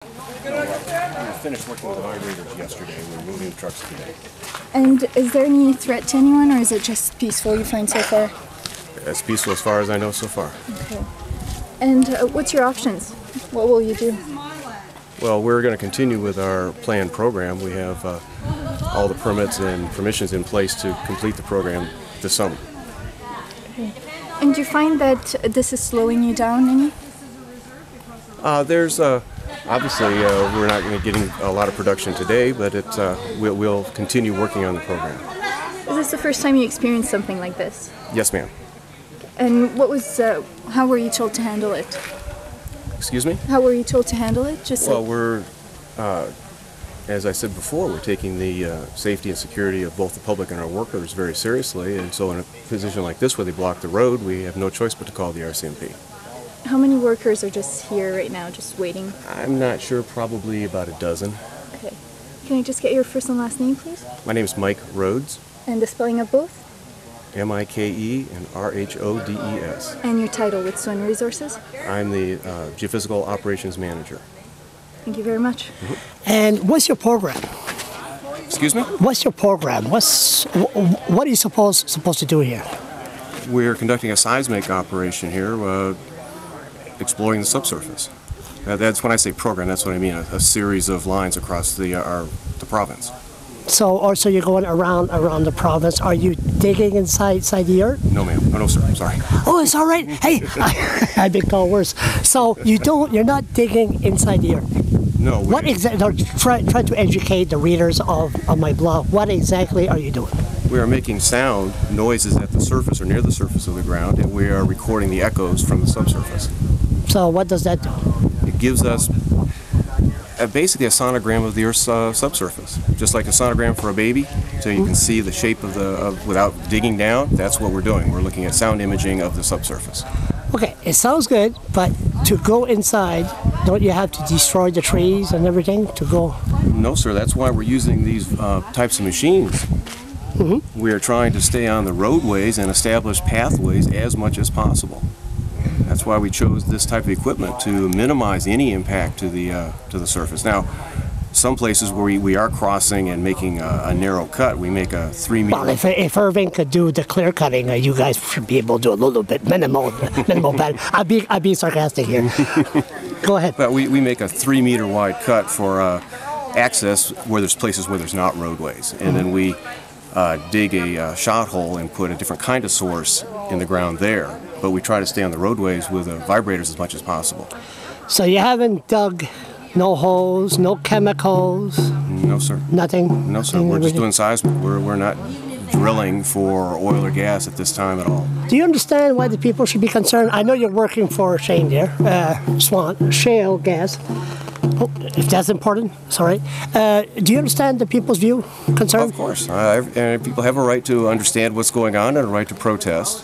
We finished working with the vibrators yesterday. We're moving trucks today. And is there any threat to anyone, or is it just peaceful you find so far? As peaceful as far as I know so far. Okay. And what's your options? What will you do? Well, we're going to continue with our planned program. We have all the permits and permissions in place to complete the program this summer. Okay. And do you find that this is slowing you down any? There's obviously we're not going to be getting a lot of production today, but we'll continue working on the program. Is this the first time you experienced something like this? Yes, ma'am. And what was? How were you told to handle it? Excuse me? How were you told to handle it? Well, we're, as I said before, we're taking the safety and security of both the public and our workers very seriously, and so in a position like this where they block the road, we have no choice but to call the RCMP. How many workers are just here right now, just waiting? I'm not sure, probably about a dozen. Okay. Can I just get your first and last name, please? My name is Mike Rhodes. And the spelling of both? M-I-K-E and R-H-O-D-E-S. And your title with SWN Resources? I'm the Geophysical Operations Manager. Thank you very much. And what's your program? Excuse me? What's your program? What are you supposed to do here? We're conducting a seismic operation here, exploring the subsurface. That's when I say program, that's what I mean, a series of lines across the province. So also you're going around the province. Are you digging inside the earth? No, ma'am. Oh, no, sir. I'm sorry. Oh, it's all right. Hey, I've been called worse. So you're not digging inside the earth? No. What exactly? Try to educate the readers of my blog. What exactly are you doing? We are making sound noises at the surface or near the surface of the ground, and we are recording the echoes from the subsurface. So what does that do? It gives us basically a sonogram of the Earth's subsurface, just like a sonogram for a baby, so you can see the shape of without digging down. That's what we're doing. We're looking at sound imaging of the subsurface. Okay, it sounds good, but to go inside, don't you have to destroy the trees and everything to go? No, sir. That's why we're using these types of machines. Mm-hmm. We are trying to stay on the roadways and establish pathways as much as possible. That's why we chose this type of equipment, to minimize any impact to the surface. Now, some places where we are crossing and making a narrow cut, we make a 3 meter. Well, if Irving could do the clear cutting, you guys should be able to do a little bit minimal better. I'd be sarcastic here. Go ahead. But we make a 3 meter wide cut for access where there's places where there's not roadways, and then we dig a shot hole and put a different kind of source in the ground there. But we try to stay on the roadways with vibrators as much as possible. So you haven't dug no holes, no chemicals? No, sir. Nothing? No, sir. We're just doing seismic. We're not drilling for oil or gas at this time at all. Do you understand why the people should be concerned? I know you're working for Shane there, shale gas. Oh, if that's important, sorry. Do you understand the people's view, concern? Of course. And people have a right to understand what's going on and a right to protest.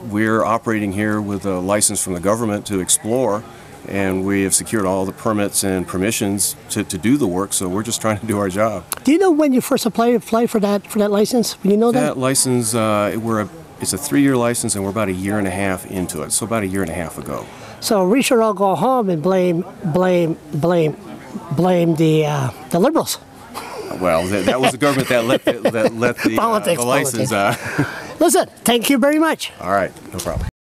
We're operating here with a license from the government to explore, and we have secured all the permits and permissions to do the work, so we're just trying to do our job. Do you know when you first applied for that license? Do you know that? That license, it's a 3-year license, and we're about a year and a half into it, so about a year and a half ago. So we should all go home and blame the liberals. Well, that was the government that let the license. Listen, thank you very much. All right, no problem.